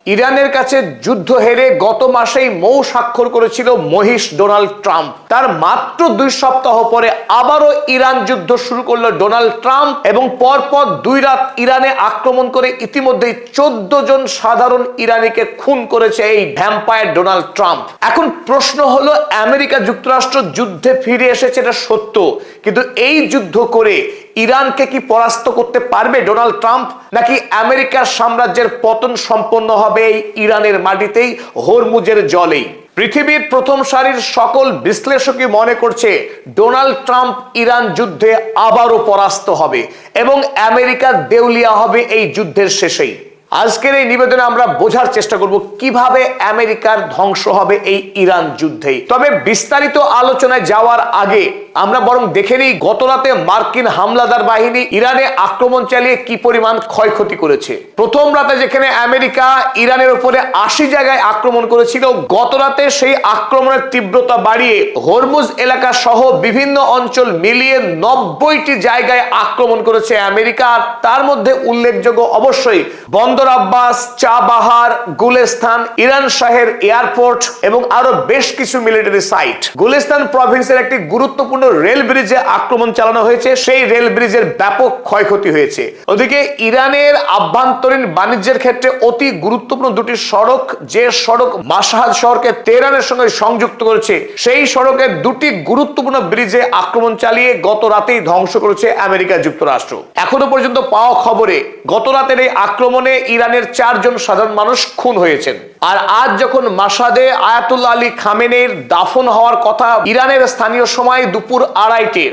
ইরানের কাছে যুদ্ধ হেরে গত মাসেই মৌ স্বাক্ষর করেছিল মহিষ ডোনাল্ড ট্রাম্প। তার মাত্র 2 সপ্তাহ পরে আবারও ইরান যুদ্ধ শুরু করলো ডোনাল্ড ট্রাম্প এবং পরপর 2 রাত ইরানে আক্রমণ করে ইতিমধ্যেই 14 জন সাধারণ ইরানিকে খুন করেছে এই ভ্যাম্পায়ার ডোনাল্ড ট্রাম্প। এখন প্রশ্ন হলো, আমেরিকা যুক্তরাষ্ট্র যুদ্ধে ফিরে এসেছে, এটা সত্য, কিন্তু এই যুদ্ধ করে ইরানকে কি পরাস্ত করতে পারবে ডোনাল্ড ট্রাম্প, নাকি আমেরিকার সাম্রাজ্যের পতন সম্পন্ন হবে এই ইরানের মাটিতেই, হরমুজের জলেই? পৃথিবীর প্রথম সারির সকল বিশ্লেষকই মনে করছে ডোনাল্ড ট্রাম্প ইরান যুদ্ধে আবারও পরাস্ত হবে এবং আমেরিকা দেউলিয়া হবে এই যুদ্ধের শেষেই। আজকের এই নিবেদনে আমরা বোঝার চেষ্টা করব কিভাবে আমেরিকার ধ্বংস হবে এই ইরান যুদ্ধে। তবে বিস্তারিত আলোচনায় যাওয়ার আগে আমরা বরং দেখে নিই গত রাতে মার্কিন হামলাদার বাহিনী ইরানে আক্রমণ চালিয়ে কি পরিমাণ ক্ষয়ক্ষতি করেছে। প্রথম রাতে যেখানে আমেরিকা ইরানের উপরে 80 জায়গায় আক্রমণ করেছিল, গত রাতে সেই আক্রমণের তীব্রতা বাড়িয়ে হরমুজ এলাকা সহ বিভিন্ন অঞ্চল মিলিয়ে 90টি জায়গায় আক্রমণ করেছে আমেরিকা। তার মধ্যে উল্লেখযোগ্য অবশ্যই বন্দর আব্বাস, চাবাহার, গুলিস্তান, ইরান শাহের এয়ারপোর্ট এবং আরো বেশ কিছু মিলিটারি সাইট। গুলিস্তান প্রভিন্সের একটি গুরুত্বপূর্ণ রেল ব্রিজে আক্রমণ চালানো হয়েছে, সেই রেল ব্রিজের ব্যাপক ক্ষয়ক্ষতি হয়েছে। ওদিকে ইরানের আভ্যন্তরীণ বাণিজ্যের ক্ষেত্রে অতি গুরুত্বপূর্ণ দুটি সড়ক, যে সড়ক মাশহাদ শহরকে তেহরানের সঙ্গে সংযুক্ত করেছে, সেই সড়কের দুটি গুরুত্বপূর্ণ ব্রিজে আক্রমণ চালিয়ে গত রাতেই ধ্বংস করেছে আমেরিকা যুক্তরাষ্ট্র। এখনো পর্যন্ত পাওয়া খবরে গত রাতের এই আক্রমণে ইরানের 4 জন সাধারণ মানুষ খুন হয়েছেন। আর আজ যখন মাশহাদে আয়াতুল্লাহ আলী খামেনেইর দাফন হওয়ার কথা ইরানের স্থানীয় সময় দুপুর 2:30,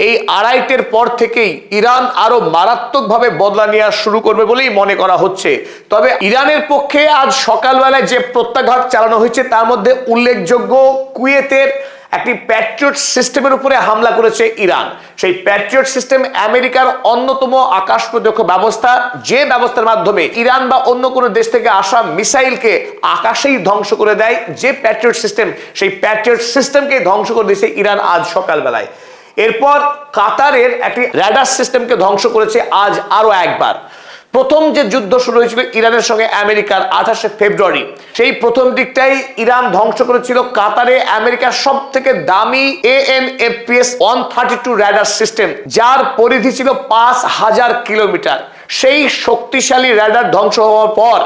এই 2:30-এর পর থেকেই ইরান আরো মারাত্মকভাবে বদলা নেওয়া শুরু করবে বলেই মনে করা হচ্ছে। তবে ইরানের পক্ষে আজ সকালবেলায় যে প্রত্যাঘাত চালানো হয়েছে তার মধ্যে উল্লেখযোগ্য কুয়েতের একটি প্যাট্রিয়ট সিস্টেমের উপরে হামলা করেছে ইরান। সেই প্যাট্রিয়ট সিস্টেম আমেরিকার অন্যতম আকাশ প্রতিরক্ষা ব্যবস্থা, যে ব্যবস্থার মাধ্যমে ইরান বা অন্য কোনো দেশ থেকে আসা মিসাইলকে আকাশেই ধ্বংস করে দেয়। যে প্যাট্রিয়ট সিস্টেম, সেই প্যাট্রিয়ট সিস্টেমকে ধ্বংস করে দিয়েছে ইরান আজ সকালবেলায়। এরপর কাতারের একটি রাডার সিস্টেমকে ধ্বংস করেছে আজ আরো একবার। প্রথম যে যুদ্ধ শুরু হয়েছিল ইরানের সঙ্গে আমেরিকার 28শে ফেব্রুয়ারি, সেই প্রথম দিকটাই ইরান ধ্বংস করেছিল কাতারে আমেরিকার সব থেকে দামি AN/APS 132 রাডার সিস্টেম, যার পরিধি ছিল 5000 কিলোমিটার। সেই শক্তিশালী রাডার ধ্বংস হওয়ার পর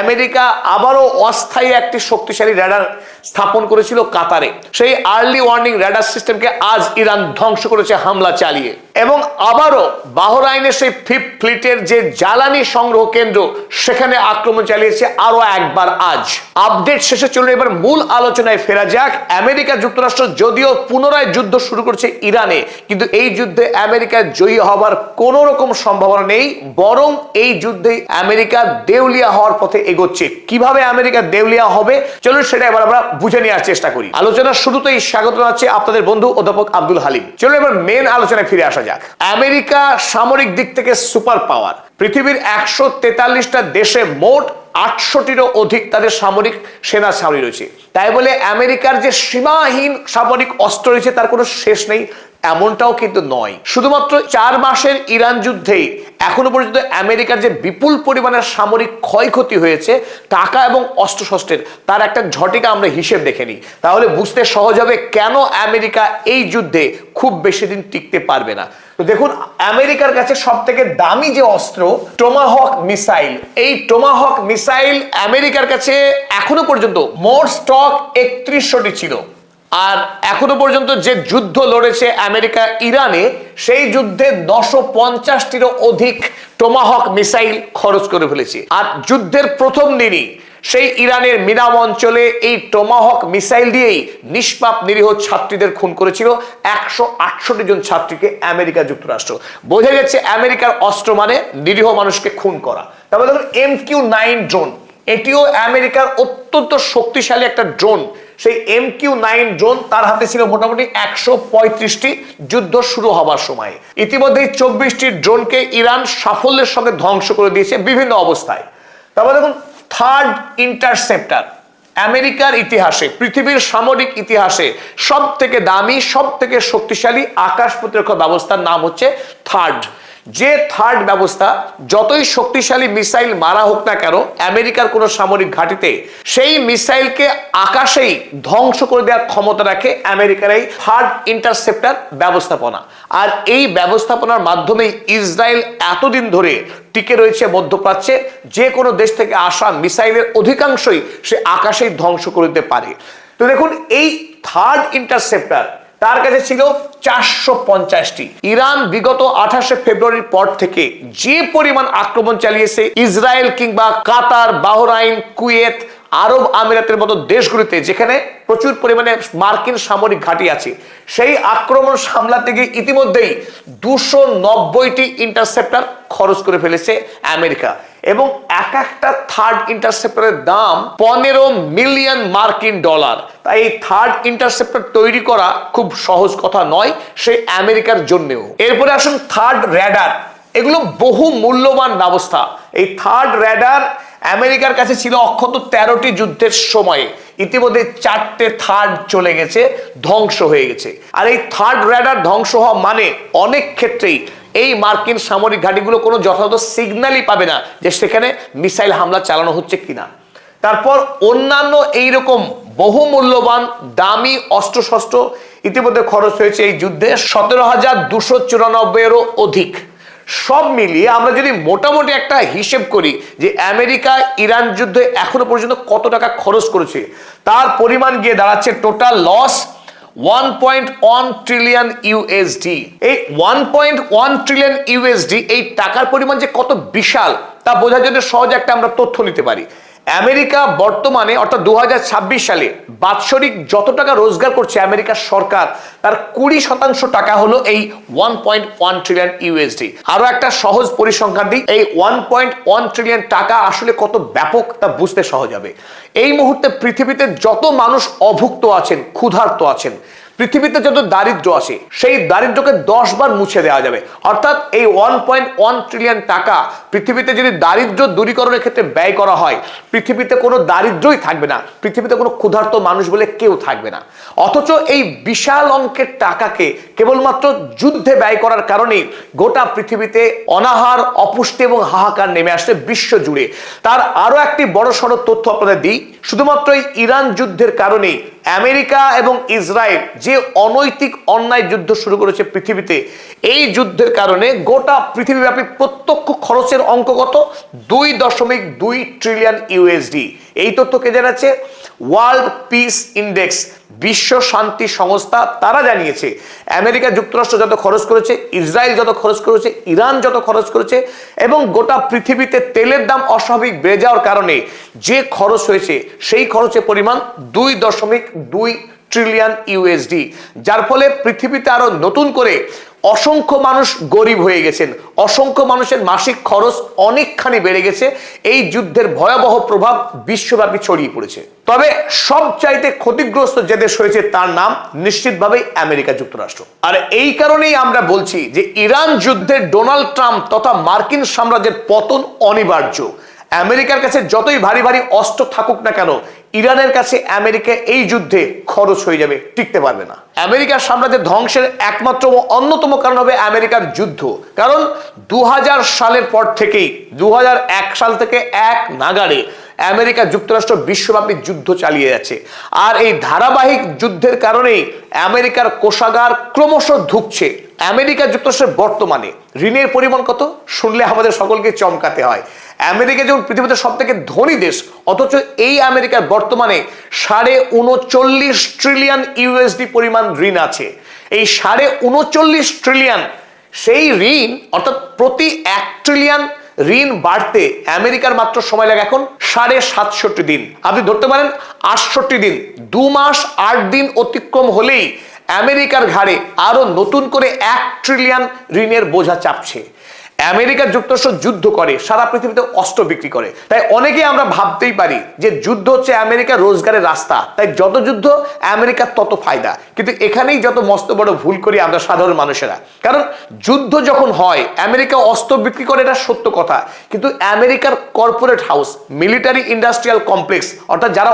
আমেরিকা আবারও অস্থায়ী একটি শক্তিশালী রাডার স্থাপন করেছিল কাতারে। সেই আর্লি ওয়ার্নিং রাডার সিস্টেমকে আজ ইরান ধ্বংস করেছে হামলা চালিয়ে। এবং আবারও বাহরাইনের সেই 5th ফ্লিটের যে জ্বালানি সংগ্রহ কেন্দ্র, সেখানে আক্রমণ চালিয়েছে আরো একবার আজ। আপডেট শেষে চলুন এবার মূল আলোচনায় ফেরা যাক। আমেরিকা যুক্তরাষ্ট্র যদিও পুনরায় যুদ্ধ শুরু করছে ইরানে, কিন্তু এই যুদ্ধে আমেরিকা জয়ী হবার কোন রকম সম্ভাবনা নেই, বরং এই যুদ্ধে আমেরিকা দেউলিয়া হওয়ার পথে এগোচ্ছে। কিভাবে আমেরিকা দেউলিয়া হবে, চলুন সেটা এবার আমরা বুঝে নেওয়ার চেষ্টা করি। আলোচনার শুরুতেই স্বাগত জানাচ্ছি আপনাদের বন্ধু অধ্যাপক আব্দুল হালিম। চলুন এবার মেন আলোচনায় ফিরে আসা যাক। আমেরিকা সামরিক দিক থেকে সুপার পাওয়ার। পৃথিবীর 143টা দেশে মোট 800টিরও অধিক তাদের সামরিক সেনা ছাউনি রয়েছে। তাই বলে আমেরিকার যে সীমাহীন সামরিক অস্ত্র রয়েছে তার কোনো শেষ নেই, এমনটাও কিন্তু নয়। শুধুমাত্র 4 মাসের ইরান যুদ্ধেই এখনো পর্যন্ত আমেরিকার যে বিপুল পরিমাণের সামরিক ক্ষয়ক্ষতি হয়েছে টাকা এবং অস্ত্রশস্ত্রের, তার একটা ঝটিকা আমরা হিসেব দেখে নিই, তাহলে বুঝতে সহজ হবে কেন আমেরিকা এই যুদ্ধে খুব বেশি দিন টিকতে পারবে না। তো দেখুন, আমেরিকার কাছে সব থেকে দামি যে অস্ত্র টোমাহক মিসাইল, এই টোমাহক মিসাইল আমেরিকার কাছে এখনো পর্যন্ত মোট স্টক 3100টি ছিল। আর এখনো পর্যন্ত যে যুদ্ধ লড়েছে আমেরিকা ইরানে, সেই যুদ্ধে 950টিরও অধিক টোমাহক মিসাইল খরচ করে ফেলেছে। আর যুদ্ধের প্রথম দিনই সেই ইরানের মিনাম অঞ্চলে এই টোমাহক মিসাইল দিয়েই নিষ্পাপ নিরীহ ছাত্রীদের খুন করেছিল 168 জন ছাত্রীকে আমেরিকা যুক্তরাষ্ট্র। বোঝা যাচ্ছে আমেরিকার অস্ত্র মানে নিরীহ মানুষকে খুন করা। তারপর দেখুন MQ-9 ড্রোন, এটিও আমেরিকার অত্যন্ত শক্তিশালী একটা ড্রোন। সেই MQ-9 ড্রোন তার হাতে ছিল মোটামুটি 135টি যুদ্ধ শুরু হবার সময়। ইতিমধ্যেই 24টি ড্রোনকে ইরান সাফল্যের সঙ্গে ধ্বংস করে দিয়েছে বিভিন্ন অবস্থায়। তারপর দেখুন থার্ড ইন্টারসেপ্টার, আমেরিকার ইতিহাসে, পৃথিবীর সামরিক ইতিহাসে সব থেকে দামি, সব থেকে শক্তিশালী আকাশ প্রতিরক্ষা ব্যবস্থার নাম হচ্ছে থার্ড। যে থার্ড ব্যবস্থা যতই শক্তিশালী মিসাইল মারা হোক না কেন আমেরিকার কোনো সামরিক ঘাঁটিতে, সেই মিসাইলকে আকাশেই ধ্বংস করে দেওয়ার ক্ষমতা রাখে আমেরিকার এই থার্ড ইন্টারসেপ্টর ব্যবস্থাপনা। আর এই ব্যবস্থাপনার মাধ্যমে ইসরায়েল এতদিন ধরে টিকে রয়েছে মধ্যপ্রাচ্যে। যে কোনো দেশ থেকে আসা মিসাইলের অধিকাংশই সে আকাশেই ধ্বংস করে দিতে পারে। তো দেখুন, এই থার্ড ইন্টারসেপ্টর তার কাছে ছিল 450টি। ইরান বিগত 28শে ফেব্রুয়ারির পর থেকে যে পরিমাণ আক্রমণ চালিয়েছে ইসরায়েল কিংবা কাতার, বাহরাইন, কুয়েত, আরব আমিরাতের মতো দেশগুলিতে যেখানে প্রচুর পরিমাণে মার্কিন সামরিক ঘাঁটি আছে, সেই আক্রমণ সামলাতে গিয়ে ইতিমধ্যেই 290টি ইন্টারসেপ্টর খরচ করে ফেলেছে আমেরিকা। এবং এক একটা থার্ড ইন্টারসেপ্টরের দাম 15 মিলিয়ন মার্কিন ডলার। তাই এই থার্ড ইন্টারসেপ্টর তৈরি করা খুব সহজ কথা নয় সেই আমেরিকার জন্যও। এরপরে আসুন থার্ড র্যাডার। এগুলো বহু মূল্যবান ব্যবস্থা। এই থার্ড র্যাডার আমেরিকার কাছে ছিল অক্ষত 13টি যুদ্ধের সময়ে। ইতিমধ্যে 4টে থার্ড চলে গেছে, ধ্বংস হয়ে গেছে। আর এই থার্ড র্যাডার ধ্বংস হওয়া মানে অনেক ক্ষেত্রেই এই মার্কিন সামরিক ঘাঁটিগুলো কোনো যথাযথ সিগন্যালই পাবে না যে সেখানে মিসাইল হামলা চালানো হচ্ছে কিনা। তারপর অন্যান্য এইরকম বহু মূল্যবান দামি অস্ত্রশস্ত্র ইতিমধ্যে খরচ হয়েছে এই যুদ্ধে 17,294-এরও অধিক। সব মিলিয়ে আমরা যদি মোটামুটি একটা হিসেব করি যে আমেরিকা ইরান যুদ্ধে এখনো পর্যন্ত কত টাকা খরচ করেছে, তার পরিমাণ গিয়ে দাঁড়াচ্ছে টোটাল লস 1.1 ট্রিলিয়ন ইউএসডি। এই 1.1 ট্রিলিয়ন ইউএসডি এই টাকার পরিমাণ যে কত বিশাল তা বোঝার জন্য সহজে একটা আমরা তথ্য নিতে পারি। আমেরিকা বর্তমানে অর্থাৎ 2026 সালে বাৎসরিক যত টাকা রোজগার করছে আমেরিকার সরকার, তার 20% টাকা হলো এই 1.1 ট্রিলিয়ন ইউএসডি। আরো একটা সহজ পরিসংখ্যান দিই, এই 1.1 ট্রিলিয়ন টাকা আসলে কত ব্যাপক তা বুঝতে সহজ হবে। এই মুহূর্তে পৃথিবীতে যত মানুষ অভুক্ত আছেন, ক্ষুধার্ত আছেন, পৃথিবীতে যত দারিদ্র আছে, সেই দারিদ্রকে 10 বার মুছে দেওয়া যাবে। অর্থাৎ এই 1.1 ট্রিলিয়ন টাকা পৃথিবীতে যদি দারিদ্র দূরীকরণের ক্ষেত্রে ব্যয় করা হয়, পৃথিবীতে কোনো দারিদ্রই থাকবে না, পৃথিবীতে কোনো ক্ষুধার্ত মানুষ বলে কেউ থাকবে না। অথচ এই বিশাল অঙ্কের টাকাকে কেবলমাত্র যুদ্ধে ব্যয় করার কারণেই গোটা পৃথিবীতে অনাহার, অপুষ্টি এবং হাহাকার নেমে আসছে বিশ্ব জুড়ে। তার আরো একটি বড়সড় তথ্য আপনাদের দিই, শুধুমাত্র এই ইরান যুদ্ধের কারণেই আমেরিকা এবং ইসরায়েল যে অনৈতিক অন্যায় যুদ্ধ শুরু করেছে পৃথিবীতে, এই যুদ্ধের কারণে গোটা পৃথিবীব্যাপী প্রত্যক্ষ খরচের অঙ্ক কত? 2.2 ট্রিলিয়ন ইউএসডি। এই তথ্য কে জানাচ্ছে? ওয়ার্ল্ড পিস ইন্ডেক্স, বিশ্ব শান্তি সংস্থা, তারা জানিয়েছে আমেরিকা যুক্তরাষ্ট্র যত খরচ করেছে, ইসরায়েল যত খরচ করেছে, ইরান যত খরচ করেছে এবং গোটা পৃথিবীতে তেলের দাম অস্বাভাবিক বেড়ে যাওয়ার কারণে যে খরচ হয়েছে সেই খরচের পরিমাণ 2.2 ট্রিলিয়ন ইউএসডি। যার ফলে পৃথিবীতে আরো নতুন করে অসংখ্য মানুষ গরিব হয়ে গেছেন, অসংখ্য মানুষের মাসিক খরচ অনেকখানি বেড়ে গেছে। এই যুদ্ধের ভয়াবহ প্রভাব বিশ্বব্যাপী ছড়িয়ে পড়েছে। তবে সবচাইতে ক্ষতিগ্রস্ত যে দেশ হয়েছে তার নাম নিশ্চিতভাবেই আমেরিকা যুক্তরাষ্ট্র। আর এই কারণেই আমরা বলছি যে ইরান যুদ্ধে ডোনাল্ড ট্রাম্প তথা মার্কিন সাম্রাজ্যের পতন অনিবার্য। আমেরিকার কাছে যতই ভারী ভারী অস্ত্র থাকুক না কেন, ইরানের কাছে আমেরিকা এই যুদ্ধে খরচ হয়ে যাবে, টিকতে পারবে না। আমেরিকার সাম্রাজ্যের ধ্বংসের একমাত্র ও অন্যতম কারণ হবে আমেরিকার যুদ্ধ। কারণ 2000 সালের পর থেকেই 2001 সাল থেকে এক নাগাড়ে আমেরিকা যুক্তরাষ্ট্র বিশ্বব্যাপী যুদ্ধ চালিয়ে যাচ্ছে। আর এই ধারাবাহিক যুদ্ধের কারণেই আমেরিকার কোষাগার ক্রমশ ধুঁকছে। আমেরিকা যুক্তরাষ্ট্রের বর্তমানে ঋণের পরিমাণ কত শুনলে আমাদের সকলকে চমকাতে হয়। আমেরিকা যেমন পৃথিবীতে সব থেকে ধনী দেশ, অথচ এই আমেরিকার বর্তমানে 39.5 ট্রিলিয়ন ইউএসডি পরিমাণ ঋণ আছে। এই 39.5 ট্রিলিয়ন, সেই ঋণ অর্থাৎ প্রতি 1 ট্রিলিয়ন ঋণ বাড়তে আমেরিকার মাত্র সময় লাগে এখন 67.5 দিন। আপনি ধরতে পারেন 68 দিন, 2 মাস 8 দিন অতিক্রম হলেই আমেরিকার ঘাড়ে আরো নতুন করে 1 ট্রিলিয়ন ঋণের বোঝা চাপছে। আমেরিকা যুক্তরাষ্ট্র যুদ্ধ করে, সারা পৃথিবীতে অস্ত্র বিক্রি করে। তাই অনেকে আমরা ভাবতেই পারি যে যুদ্ধ হচ্ছে আমেরিকার রোজগারের রাস্তা, তাই যত যুদ্ধ আমেরিকার তত ফায়দা। কিন্তু এখানেই যত মস্ত বড় ভুল করি আমরা সাধারণ মানুষেরা। কারণ যুদ্ধ যখন হয় আমেরিকা অস্ত্র বিক্রি করে, এটা সত্য কথা, কিন্তু আমেরিকার corporate house, military industrial complex, অর্থাৎ যারা